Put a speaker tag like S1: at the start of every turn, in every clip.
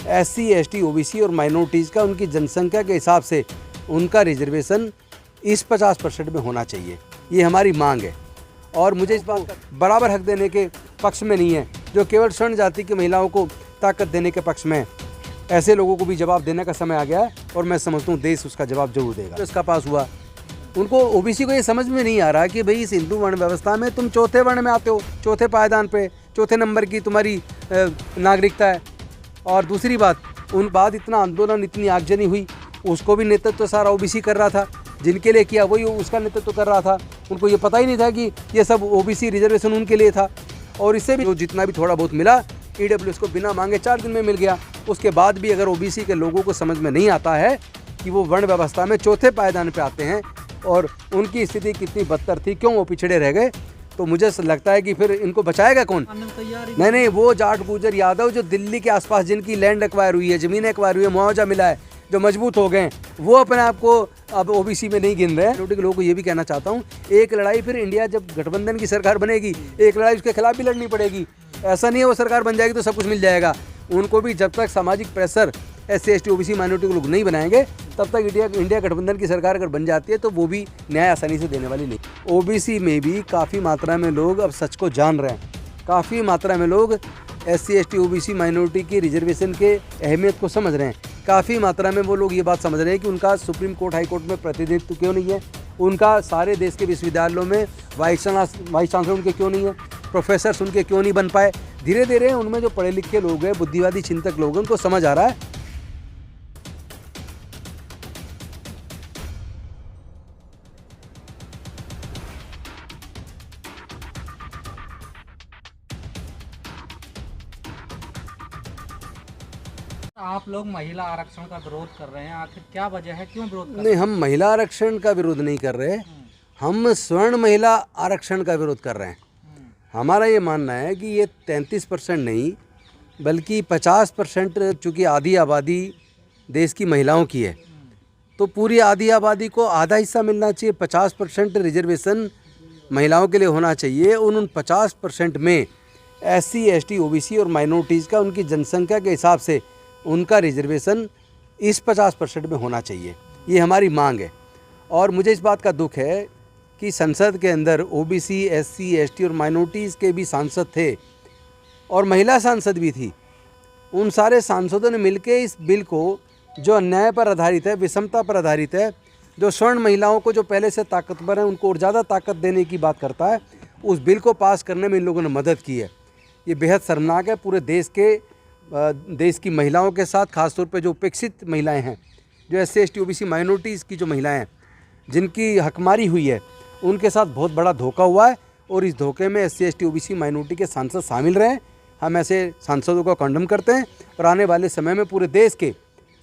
S1: SC, ST, OBC और minorities का उनकी जनसंख्या के हिसाब से उनका रिजर्वेशन इस 50% में होना चाहिए। ये हमारी मांग है और मुझे इस बात का बराबर हक देने के पक्ष में नहीं है जो केवल स्वर्ण जाति की महिलाओं को ताकत देने के पक्ष में है। ऐसे लोगों को भी जवाब देने का समय आ गया है और मैं समझता हूँ देश उसका जवाब जरूर देगा। इसका पास हुआ, उनको OBC को ये समझ में नहीं आ रहा कि भाई इस हिंदू वर्ण व्यवस्था में तुम चौथे वर्ण में आते हो, चौथे पायदान पे, चौथे नंबर की तुम्हारी नागरिकता है। और दूसरी बात, उन बाद इतना आंदोलन, इतनी आगजनी हुई, उसको भी नेतृत्व सारा OBC कर रहा था, जिनके लिए किया वही उसका नेतृत्व कर रहा था। उनको ये पता ही नहीं था कि ये सब OBC रिजर्वेशन उनके लिए था। और इससे भी जो जितना भी थोड़ा बहुत मिला EWS को बिना मांगे 4 दिन में मिल गया। उसके बाद भी अगर OBC के लोगों को समझ में नहीं आता है कि वो वर्ण व्यवस्था में चौथे पायदान पे आते हैं और उनकी स्थिति कितनी बदतर थी, क्यों वो पिछड़े रह गए, तो मुझे लगता है कि फिर इनको बचाएगा कौन? नहीं, वो जाट गुर्जर यादव जो दिल्ली के आसपास जिनकी लैंड एक्वायर हुई है, ज़मीन एक्वायर हुई है, मुआवजा मिला है, जो मजबूत हो गए, वो अपने आप को अब OBC में नहीं गिन रहे हैं। छोटे के लोगों को ये भी कहना चाहता हूँ, एक लड़ाई फिर इंडिया जब गठबंधन की सरकार बनेगी, एक लड़ाई उसके खिलाफ भी लड़नी पड़ेगी। ऐसा नहीं है वो सरकार बन जाएगी तो सब कुछ मिल जाएगा। उनको भी जब तक सामाजिक pressure SC, ST, OBC minority के लोग नहीं बनाएंगे, तब तक इंडिया गठबंधन की सरकार अगर बन जाती है तो वो भी न्याय आसानी से देने वाली नहीं। OBC में भी काफ़ी मात्रा में लोग अब सच को जान रहे हैं, काफ़ी मात्रा में लोग SC, ST, OBC माइनॉरिटी की रिजर्वेशन के अहमियत को समझ रहे हैं। काफ़ी मात्रा में वो लोग ये बात समझ रहे हैं कि उनका सुप्रीम कोर्ट, हाई कोर्ट में प्रतिनिधित्व क्यों नहीं है, उनका सारे देश के विश्वविद्यालयों में वाइस चांसलर उनके क्यों नहीं है, प्रोफेसर्स उनके क्यों नहीं बन पाए। धीरे धीरे उनमें जो पढ़े लिखे लोग हैं, बुद्धिवादी चिंतक लोग हैं, उनको समझ आ रहा है।
S2: आप लोग महिला आरक्षण का विरोध कर रहे हैं, आखिर क्या वजह है, क्यों विरोध कर रहे हैं?
S1: नहीं, हम महिला आरक्षण का विरोध नहीं कर रहे, हम स्वर्ण महिला आरक्षण का विरोध कर रहे हैं। हमारा ये मानना है कि ये 33% नहीं बल्कि 50%, चूँकि आधी आबादी देश की महिलाओं की है तो पूरी आधी आबादी को आधा हिस्सा मिलना चाहिए। 50% रिजर्वेशन महिलाओं के लिए होना चाहिए। उन 50% में SC, ST, OBC और माइनॉरिटीज़ का उनकी जनसंख्या के हिसाब से उनका रिजर्वेशन इस 50% में होना चाहिए। ये हमारी मांग है और मुझे इस बात का दुख है कि संसद के अंदर OBC, SC, ST और माइनॉरिटीज़ के भी सांसद थे और महिला सांसद भी थी। उन सारे सांसदों ने मिलकर इस बिल को, जो अन्याय पर आधारित है, विषमता पर आधारित है, जो स्वर्ण महिलाओं को जो पहले से ताकतवर हैं उनको और ज़्यादा ताकत देने की बात करता है, उस बिल को पास करने में इन लोगों ने मदद की है। ये बेहद शर्मनाक है। पूरे देश की महिलाओं के साथ, खासतौर पे जो उपेक्षित महिलाएं हैं, जो SC, ST, OBC माइनॉरिटीज़ की जो महिलाएं हैं, जिनकी हकमारी हुई है, उनके साथ बहुत बड़ा धोखा हुआ है और इस धोखे में SC, ST, OBC माइनॉरिटी के सांसद शामिल रहे। हम ऐसे सांसदों को कंडम करते हैं और आने वाले समय में पूरे देश के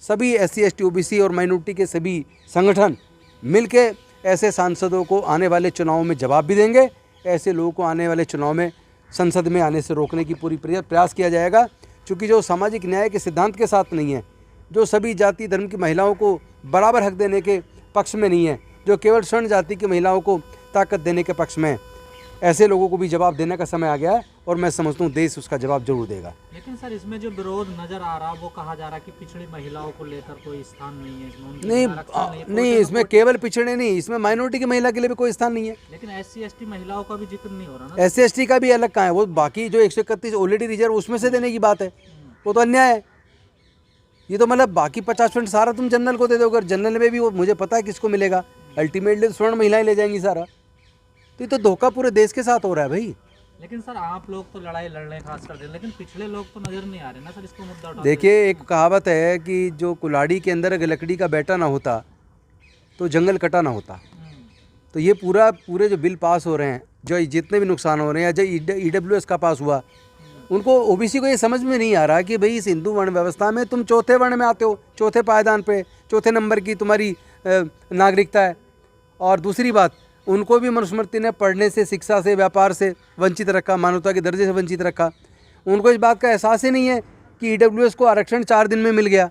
S1: सभी SC, ST, OBC और माइनॉरिटी के सभी संगठन मिलके ऐसे सांसदों को आने वाले चुनाव में जवाब भी देंगे। ऐसे लोगों को आने वाले चुनाव में संसद में आने से रोकने की पूरी प्रयास किया जाएगा, क्योंकि जो सामाजिक न्याय के सिद्धांत के साथ नहीं है, जो सभी जाति धर्म की महिलाओं को बराबर हक देने के पक्ष में नहीं है, जो केवल स्वर्ण जाति की महिलाओं को ताकत देने के पक्ष में है, ऐसे लोगों को भी जवाब देने का समय आ गया है और मैं समझता हूँ देश उसका जवाब जरूर देगा।
S2: लेकिन सर, इसमें जो विरोध नजर आ रहा, वो कहा जा रहा कि पिछड़ी महिलाओं को लेकर कोई स्थान नहीं है इसमें।
S1: नहीं, इसमें केवल पिछड़े नहीं, इसमें माइनॉरिटी की महिला के लिए भी कोई स्थान नहीं है।
S2: लेकिन SC, ST महिलाओं का भी जिक्र नहीं हो रहा ना।
S1: SC, ST का भी अलग कहाँ है? वो बाकी जो 131 ऑलरेडी रिजर्व, उसमें से देने की बात है, वो तो अन्याय है। ये तो मतलब बाकी 50% सारा तुम जनरल को दे दो। अगर जनरल में भी वो, मुझे पता है किसको मिलेगा, अल्टीमेटली स्वर्ण महिलाएं ले जाएंगी सारा। तो ये तो धोखा पूरे देश के साथ हो रहा है भाई।
S2: लेकिन सर, आप लोग तो लड़ाई लड़ रहे हैं खास कर, लेकिन पिछले लोग तो नजर नहीं आ रहे ना सर, इसको मुद्दा उठाते।
S1: देखिए, एक कहावत है कि जो कुल्हाड़ी के अंदर अगर लकड़ी का बैठा ना होता तो जंगल कटा ना होता। तो ये पूरे जो बिल पास हो रहे हैं, जो जितने भी नुकसान हो रहे हैं, जो EWS का पास हुआ, उनको OBC को ये समझ में नहीं आ रहा कि भाई इस हिंदू वर्ण व्यवस्था में तुम चौथे वर्ण में आते हो, चौथे पायदान पे, चौथे नंबर की तुम्हारी नागरिकता है। और दूसरी बात, उनको भी मनुस्मृति ने पढ़ने से, शिक्षा से, व्यापार से वंचित रखा, मानवता के दर्जे से वंचित रखा। उनको इस बात का एहसास ही नहीं है कि EWS को आरक्षण 4 दिन में मिल गया।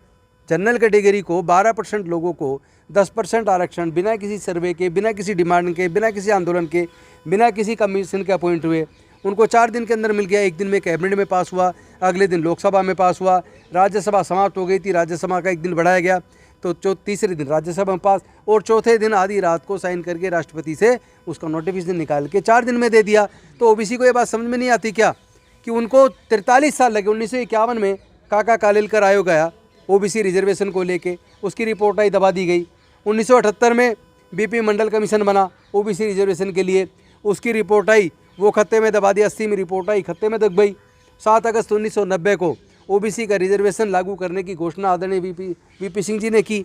S1: जनरल कैटेगरी को 12% लोगों को 10% आरक्षण बिना किसी सर्वे के, बिना किसी डिमांड के, बिना किसी आंदोलन के, बिना किसी कमीशन के अपॉइंट हुए, उनको 4 दिन के अंदर मिल गया। एक दिन में कैबिनेट में पास हुआ, अगले दिन लोकसभा में पास हुआ, राज्यसभा समाप्त हो गई थी, राज्यसभा का एक दिन बढ़ाया गया, तो तीसरे दिन राज्यसभा में पास, और चौथे दिन आधी रात को साइन करके राष्ट्रपति से उसका नोटिफिकेशन निकाल के 4 दिन में दे दिया। तो ओबीसी को ये बात समझ में नहीं आती क्या कि उनको 43 साल लगे। 1951 में काका कालेलकर आयोग आया ओबीसी रिजर्वेशन को लेके, उसकी रिपोर्ट आई, दबा दी गई। 1978 में बीपी मंडल कमीशन बना ओबीसी रिजर्वेशन के लिए, उसकी रिपोर्ट आई, वो खत्ते में दबा दी। 80 में रिपोर्ट आई, खत्ते में दब गई। 7 अगस्त 1990 को ओबीसी का रिजर्वेशन लागू करने की घोषणा आदरणीय वीपी सिंह जी ने की,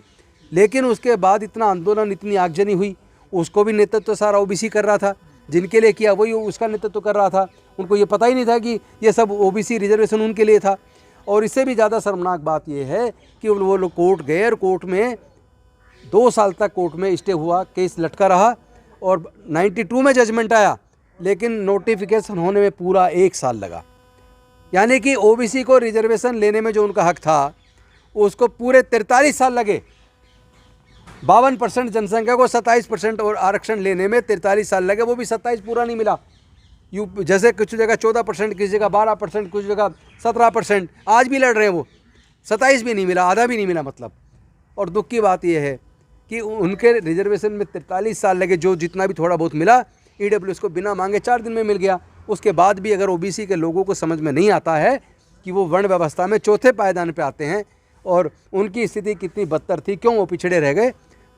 S1: लेकिन उसके बाद इतना आंदोलन, इतनी आगजनी हुई, उसको भी नेतृत्व सारा ओबीसी कर रहा था, जिनके लिए किया वही उसका नेतृत्व कर रहा था। उनको ये पता ही नहीं था कि ये सब ओबीसी रिजर्वेशन उनके लिए था। और इससे भी ज़्यादा शर्मनाक बात यह है कि वो लोग कोर्ट गए और कोर्ट में 2 साल तक कोर्ट में स्टे हुआ, केस लटका रहा, और 92 में जजमेंट आया, लेकिन नोटिफिकेशन होने में पूरा 1 साल लगा। यानी कि ओबीसी को रिजर्वेशन लेने में जो उनका हक था उसको पूरे 43 साल लगे। 52% जनसंख्या को 27% और आरक्षण लेने में 43 साल लगे, वो भी 27 पूरा नहीं मिला। जैसे कुछ जगह 14%, किसी जगह 12%, कुछ जगह 17%, आज भी लड़ रहे हैं वो, 27 भी नहीं मिला, आधा भी नहीं मिला मतलब। और दुख की बात यह है कि उनके रिजर्वेशन में 43 साल लगे, जो जितना भी थोड़ा बहुत मिला ईडब्ल्यूएस को बिना मांगे 4 दिन में मिल गया। उसके बाद भी अगर ओबीसी के लोगों को समझ में नहीं आता है कि वो वर्ण व्यवस्था में चौथे पायदान पे आते हैं और उनकी स्थिति कितनी बदतर थी, क्यों वो पिछड़े रह गए,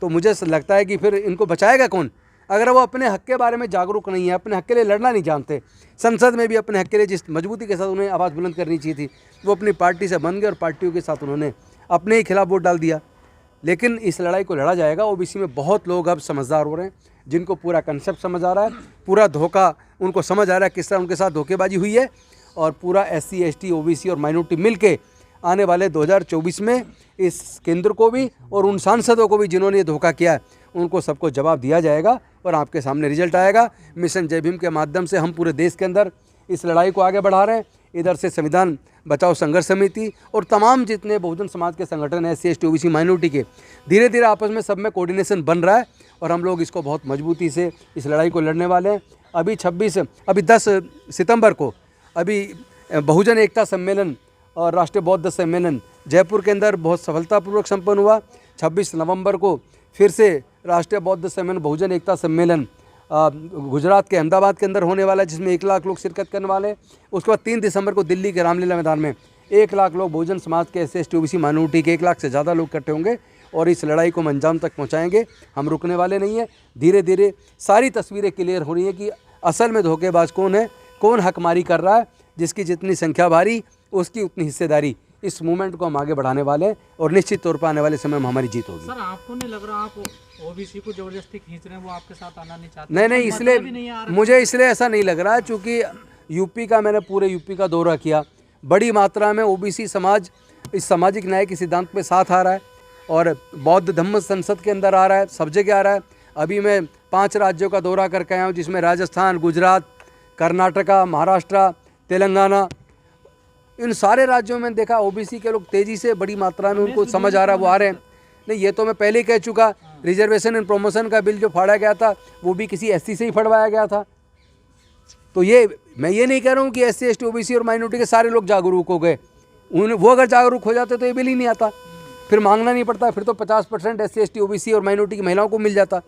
S1: तो मुझे लगता है कि फिर इनको बचाएगा कौन अगर वो अपने हक के बारे में जागरूक नहीं है, अपने हक के लिए लड़ना नहीं जानते। संसद में भी अपने हक के लिए जिस मजबूती के साथ उन्हें आवाज़ बुलंद करनी चाहिए थी, वो अपनी पार्टी से बन गए और पार्टियों के साथ उन्होंने अपने ही खिलाफ वोट डाल दिया। लेकिन इस लड़ाई को लड़ा जाएगा। ओबीसी में बहुत लोग अब समझदार हो रहे हैं, जिनको पूरा कंसेप्ट समझ आ रहा है, पूरा धोखा उनको समझ आ रहा है किस तरह उनके साथ धोखेबाजी हुई है, और पूरा SC ST ओबीसी और माइनॉरिटी मिल के आने वाले 2024 में इस केंद्र को भी और उन सांसदों को भी जिन्होंने ये धोखा किया है, उनको सबको जवाब दिया जाएगा और आपके सामने रिजल्ट आएगा। मिशन जय भीम के माध्यम से हम पूरे देश के अंदर इस लड़ाई को आगे बढ़ा रहे हैं। इधर से संविधान बचाओ संघर्ष समिति और तमाम जितने बहुजन समाज के संगठन हैं, SC ST OBC माइनॉरिटी के, धीरे धीरे आपस में सब में कोऑर्डिनेशन बन रहा है और हम लोग इसको बहुत मजबूती से इस लड़ाई को लड़ने वाले हैं। अभी 10 सितंबर को अभी बहुजन एकता सम्मेलन और राष्ट्रीय बौद्ध सम्मेलन जयपुर के अंदर बहुत सफलतापूर्वक संपन्न हुआ। 26 नवंबर को फिर से राष्ट्रीय बौद्ध सम्मेलन बहुजन एकता सम्मेलन गुजरात के अहमदाबाद के अंदर होने वाला है, जिसमें 1 लाख लोग शिरकत करने वाले हैं। उसके बाद 3 दिसंबर को दिल्ली के रामलीला मैदान में 1 लाख लोग बहुजन समाज के SC ST OBC माइनॉरिटी के 1 लाख से ज़्यादा लोग इकट्ठे होंगे और इस लड़ाई को हम अंजाम तक पहुँचाएंगे। हम रुकने वाले नहीं हैं। धीरे धीरे सारी तस्वीरें क्लियर हो रही हैं कि असल में धोखेबाज कौन है, कौन हकमारी कर रहा है, जिसकी जितनी संख्या भारी उसकी उतनी हिस्सेदारी। इस मूवमेंट को हम आगे बढ़ाने वाले हैं और निश्चित तौर पर आने वाले समय में हमारी जीत होगी।
S2: सर, आपको नहीं लग रहा आप ओबीसी को जबरदस्ती खींच रहे हैं, वो आपके साथ आना नहीं चाहते?
S1: नहीं, इसलिए मुझे ऐसा नहीं लग रहा है, चूँकि यूपी का मैंने पूरे यूपी का दौरा किया। बड़ी मात्रा में ओबीसी समाज इस सामाजिक न्याय के सिद्धांत पे साथ आ रहा है और बौद्ध धम्म संसद के अंदर आ रहा है, सब जगह आ रहा है। अभी मैं 5 राज्यों का दौरा करके आया हूँ, जिसमें राजस्थान, गुजरात, कर्नाटका, महाराष्ट्र, तेलंगाना, इन सारे राज्यों में देखा ओबीसी के लोग तेज़ी से बड़ी मात्रा में उनको समझ आ रहा है, वो आ रहे हैं। नहीं, ये तो मैं पहले ही कह चुका, रिजर्वेशन एंड प्रमोशन का बिल जो फाड़ा गया था वो भी किसी SC से ही फड़वाया गया था। तो ये मैं ये नहीं कह रहा हूँ कि SC ST OBC और माइनॉरिटी के सारे लोग जागरूक हो गए। वो अगर जागरूक हो जाते तो ये बिल ही नहीं आता, फिर मांगना नहीं पड़ता, फिर तो 50% SC ST OBC और माइनॉरिटी की महिलाओं को मिल जाता।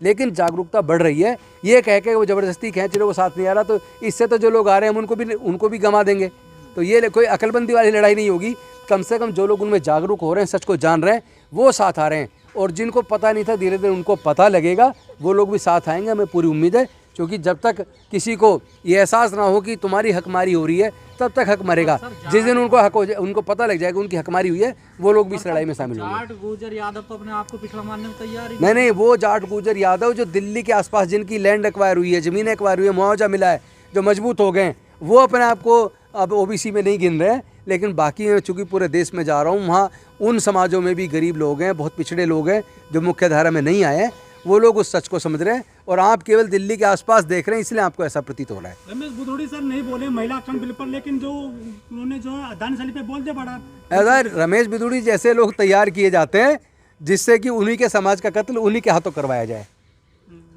S1: लेकिन जागरूकता बढ़ रही है। ये कह के वो ज़बरदस्ती खींच रहे, वो साथ नहीं आ रहा, तो इससे तो जो लोग आ रहे हैं हम उनको भी गंवा देंगे। तो ये कोई अकलबंदी वाली लड़ाई नहीं होगी। कम से कम जो लोग उनमें जागरूक हो रहे हैं, सच को जान रहे हैं, वो साथ आ रहे हैं, और जिनको पता नहीं था धीरे धीरे उनको पता लगेगा, वो लोग भी साथ आएंगे, हमें पूरी उम्मीद है। क्योंकि जब तक किसी को ये एहसास ना हो कि तुम्हारी हकमारी हो रही है, तब तक हक मरेगा। जिस दिन उनको पता लग जाएगा उनकी हकमारी हुई है, वो लोग भी इस लड़ाई में शामिल होंगे।
S2: जाट गुजर यादव तो अपने आप को पिछड़ा मानने में तैयार ही
S1: नहीं, वो जाट गुजर यादव जो दिल्ली के आसपास जिनकी लैंड एक्वायर हुई है, ज़मीन एक्वायर हुई है, मुआवजा मिला है, जो मजबूत हो गए, वो अपने आप को अब ओबीसी में नहीं गिन रहे हैं। लेकिन बाकी मैं चूँकि पूरे देश में जा रहा हूँ, वहाँ उन समाजों में भी गरीब लोग हैं, बहुत पिछड़े लोग हैं, जो मुख्य धारा में नहीं आए हैं, वो लोग उस सच को समझ रहे हैं और आप केवल दिल्ली के आसपास देख रहे हैं, इसलिए आपको ऐसा प्रतीत हो रहा है।
S3: रमेश बुधोड़ी सर नहीं बोले महिला आरक्षण बिल पर, लेकिन जो उन्होंने जो दानशैली पे बोल दिया बड़ा।
S1: ऐसा रमेश बिधूड़ी जैसे लोग तैयार किए जाते हैं जिससे कि उन्हीं के समाज का कत्ल उन्हीं के हाथों करवाया जाए।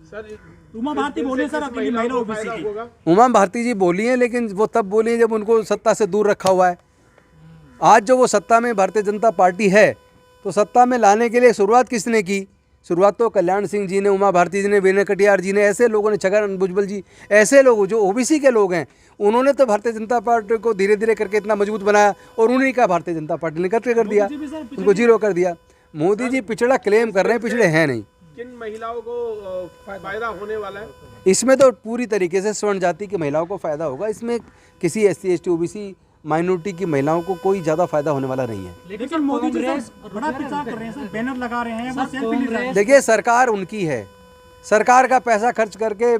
S4: सर,
S3: उमा भारती बोले सर अकेली महिला ओबीसी की।
S1: उमा भारती जी बोली हैं, लेकिन वो तब बोली हैं जब उनको सत्ता से दूर रखा हुआ है। आज जो वो सत्ता में भारतीय जनता पार्टी है, तो सत्ता में लाने के लिए शुरुआत किसने की? शुरुआत तो कल्याण सिंह जी ने, उमा भारती जी ने, विनय कटियार जी ने, ऐसे लोगों ने, छगन भुजबल जी, ऐसे लोग जो ओबीसी के लोग हैं, उन्होंने तो भारतीय जनता पार्टी को धीरे धीरे करके इतना मजबूत बनाया, और उन्हीं का भारतीय जनता पार्टी ने कर दिया, उनको जीरो कर दिया। मोदी जी पिछड़ा क्लेम कर रहे हैं, पिछड़े हैं नहीं।
S4: किन महिलाओं को फायदा होने वाला है?
S1: इसमें तो पूरी तरीके से स्वर्ण जाति की महिलाओं को फायदा होगा। इसमें किसी SC ST OBC माइनॉरिटी की महिलाओं को कोई ज़्यादा फायदा होने वाला नहीं है।
S3: लेकिन मोदी जी सर बड़ा प्रचार कर रहे हैं सर, बैनर लगा रहे हैं, बस सेल्फी ले रहे हैं।
S1: देखिए, सरकार उनकी है, सरकार का पैसा खर्च करके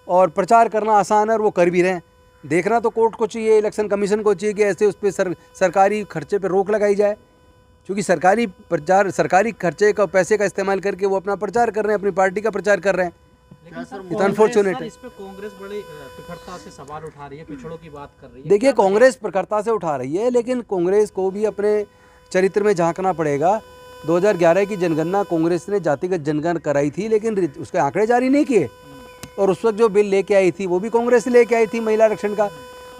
S1: और प्रचार करना आसान है, और वो कर भी रहे हैं। देखना तो कोर्ट को चाहिए, इलेक्शन कमीशन को चाहिए कि ऐसे उस पर सरकारी खर्चे पर रोक लगाई जाए, क्योंकि सरकारी प्रचार, सरकारी खर्चे का पैसे का इस्तेमाल करके वो अपना प्रचार कर रहे हैं, अपनी पार्टी का प्रचार कर रहे हैं।
S2: लेकिन
S1: अनफॉर्चुनेट है।
S2: इस पे कांग्रेस बड़ी प्रखरता से सवाल उठा रही है, पिछड़ों की बात कर रही है।
S1: देखिए, कांग्रेस प्रखरता से उठा रही है, लेकिन कांग्रेस को भी अपने चरित्र में झांकना पड़ेगा। 2011 की जनगणना कांग्रेस ने जातिगत जनगणना कराई थी, लेकिन उसके आंकड़े जारी नहीं किए, और उस वक्त जो बिल लेके आई थी वो भी कांग्रेस लेके आई थी, महिला आरक्षण का।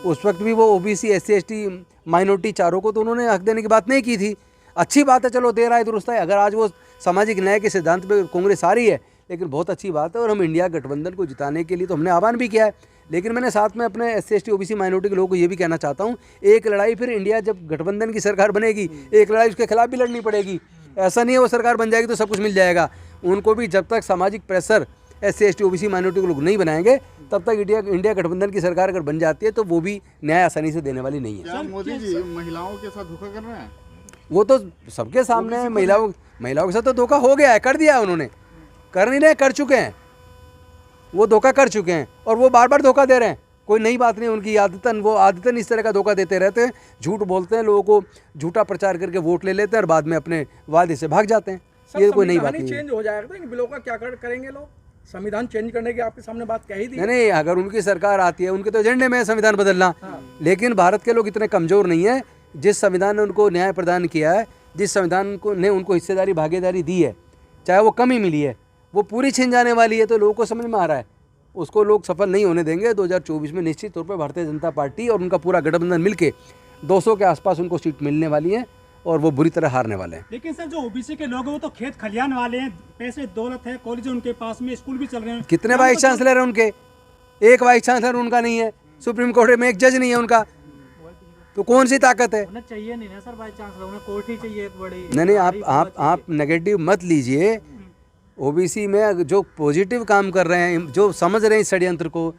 S1: उस वक्त भी वो OBC SC ST माइनॉरिटी चारों को तो उन्होंने हक देने की बात नहीं की थी। अच्छी बात है, चलो दे रहा है, दुरुस्त है। अगर आज वो सामाजिक न्याय के सिद्धांत पे कांग्रेस आ रही है, लेकिन बहुत अच्छी बात है, और हम इंडिया गठबंधन को जिताने के लिए तो हमने आह्वान भी किया है। लेकिन मैंने साथ में अपने SC ST OBC माइनॉरिटी के लोगों को ये भी कहना चाहता हूँ, एक लड़ाई फिर इंडिया जब गठबंधन की सरकार बनेगी, एक लड़ाई उसके खिलाफ भी लड़नी पड़ेगी। ऐसा नहीं है वो सरकार बन जाएगी तो सब कुछ मिल जाएगा। उनको भी जब तक सामाजिक pressure SC ST OBC minority के लोग नहीं बनाएंगे, तब तक इंडिया गठबंधन की सरकार अगर बन जाती है तो वो भी न्याय आसानी से देने वाली नहीं है।
S5: क्या मोदी जी महिलाओं के साथ धोखा कर रहे हैं?
S1: वो तो सबके सामने है। महिलाओं के साथ तो धोखा हो गया है, कर दिया है उन्होंने, कर नहीं रहे, कर चुके हैं। वो धोखा कर चुके हैं, और वो बार बार धोखा दे रहे हैं। कोई नई बात नहीं, उनकी आदतन इस तरह का धोखा देते रहते हैं, झूठ बोलते हैं, लोगों को झूठा प्रचार करके वोट ले लेते हैं, और बाद में अपने वादे से भाग जाते हैं। ये कोई नई बात नहीं है।
S4: चेंज हो जाएगा तो इन बिलों का क्या करेंगे लोग? संविधान चेंज करने की आपके सामने बात कही थी।
S1: नहीं, अगर उनकी सरकार आती है, उनके तो एजेंडे में है संविधान बदलना। लेकिन भारत के लोग इतने कमज़ोर नहीं है। जिस संविधान ने उनको न्याय प्रदान किया है, जिस संविधान को ने उनको हिस्सेदारी भागीदारी दी है, चाहे वो कम ही मिली है, वो पूरी छिन जाने वाली है। तो लोगों को समझ में आ रहा है, उसको लोग सफल नहीं होने देंगे। 2024 में निश्चित तौर पर भारतीय जनता पार्टी और उनका पूरा गठबंधन मिलके 200 के आसपास उनको सीट मिलने वाली है, और वो बुरी तरह हारने वाले हैं।
S3: लेकिन सर जो OBC के लोग हैं वो तो खेत खलियान वाले हैं, पैसे दौलत है, कॉलेज उनके पास में, स्कूल भी चल रहे हैं।
S1: कितने वाइस चांसलर हैं उनके? एक वाइस चांसलर उनका नहीं है, सुप्रीम कोर्ट में एक जज नहीं है उनका, तो कौन सी ताकत है?
S2: उन्हें चाहिए नहीं ना सर वाइस चांसलर, उन्हें कोर्ट ही चाहिए एक बड़ी।
S1: नहीं, आप नेगेटिव मत लीजिए। OBC में जो पॉजिटिव काम कर रहे हैं, जो समझ रहे हैं इस षड्यंत्र को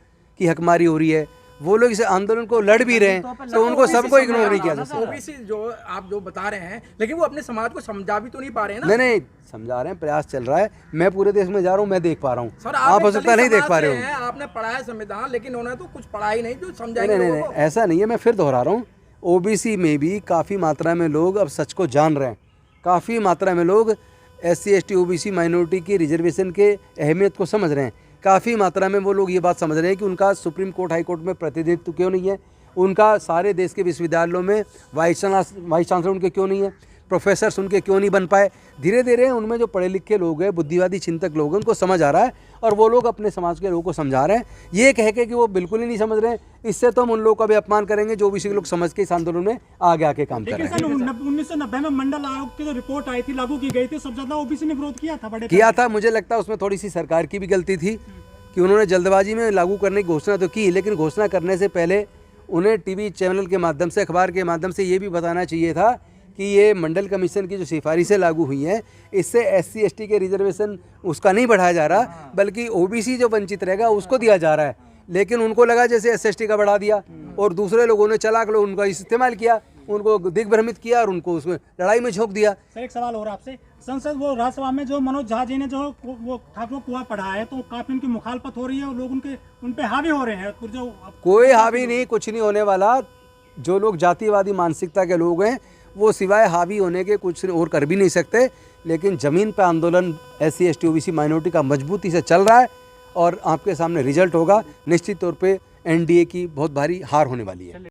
S1: कि हकमारी हो रही है, वो लोग इस आंदोलन को लड़ भी रहे हैं, तो उनको सबको इग्नोर नहीं किया जा सकता।
S4: OBC जो आप जो बता रहे हैं, लेकिन वो अपने समाज को समझा भी तो नहीं पा रहे हैं ना।
S1: नहीं, समझा रहे हैं, प्रयास चल रहा है। मैं पूरे देश में जा रहा हूँ, मैं देख पा रहा हूँ,
S4: सर
S1: आप हो सकता नहीं देख पा रहे हो।
S4: आपने पढ़ा है संविधान, लेकिन उन्होंने तो कुछ पढ़ा ही नहीं जो समझाएंगे
S1: नहीं,
S4: लोगों को।
S1: ऐसा नहीं है। मैं फिर दोहरा रहा हूँ, OBC में भी काफ़ी मात्रा में लोग अब सच को जान रहे हैं। काफ़ी मात्रा में लोग SC ST OBC माइनॉरिटी की रिजर्वेशन के अहमियत को समझ रहे हैं। काफ़ी मात्रा में वो लोग ये बात समझ रहे हैं कि उनका सुप्रीम कोर्ट, हाई कोर्ट में प्रतिनिधित्व क्यों नहीं है, उनका सारे देश के विश्वविद्यालयों में वाइस चांसलर उनके क्यों नहीं है, प्रोफेसर्स उनके क्यों नहीं बन पाए। धीरे धीरे उनमें जो पढ़े लिखे लोग हैं, बुद्धिवादी चिंतक लोग हैं, उनको समझ आ रहा है, और वो लोग अपने समाज के लोगों को समझा रहे हैं। ये कह के कि वो बिल्कुल ही नहीं समझ रहे हैं, इससे तो हम उन लोगों का भी अपमान करेंगे जो OBC के लोग समझ के इस आंदोलन में आगे आके काम कर रहे
S3: लेकिन
S1: हैं।
S3: सर 1990 में मंडल आयोग की जो रिपोर्ट आई थी, लागू की गई थी, सब ज्यादा OBC ने विरोध किया था, बड़े
S1: किया था। मुझे लगता है उसमें थोड़ी सी सरकार की भी गलती थी कि उन्होंने जल्दबाजी में लागू करने की घोषणा तो की, लेकिन घोषणा करने से पहले उन्हें TV चैनल के माध्यम से, अखबार के माध्यम से ये भी बताना चाहिए था कि ये मंडल कमीशन की जो सिफारिशें लागू हुई हैं, इससे SC ST के रिजर्वेशन उसका नहीं बढ़ाया जा रहा, बल्कि OBC जो वंचित रहेगा उसको दिया जा रहा है। लेकिन उनको लगा जैसे SC ST का बढ़ा दिया, और दूसरे लोगों ने चलाक लोग उनका इस्तेमाल किया, उनको दिग्भ्रमित किया, और उनको उसमें लड़ाई में झोंक दिया।
S3: सर एक सवाल और आपसे, संसद वो राज्यसभा में जो मनोज झा जी ने जो वो ठाकुर कुआं पढ़ा है, तो काफी उनकी मुखालफत हो रही है, और लोग उन पे हावी हो रहे हैं। जो
S1: कोई हावी नहीं, कुछ नहीं होने वाला। जो लोग जातिवादी मानसिकता के लोग हैं, वो सिवाय हावी होने के कुछ और कर भी नहीं सकते। लेकिन ज़मीन पर आंदोलन SC ST OBC माइनॉरिटी का मजबूती से चल रहा है, और आपके सामने रिजल्ट होगा। निश्चित तौर पे NDA की बहुत भारी हार होने वाली है।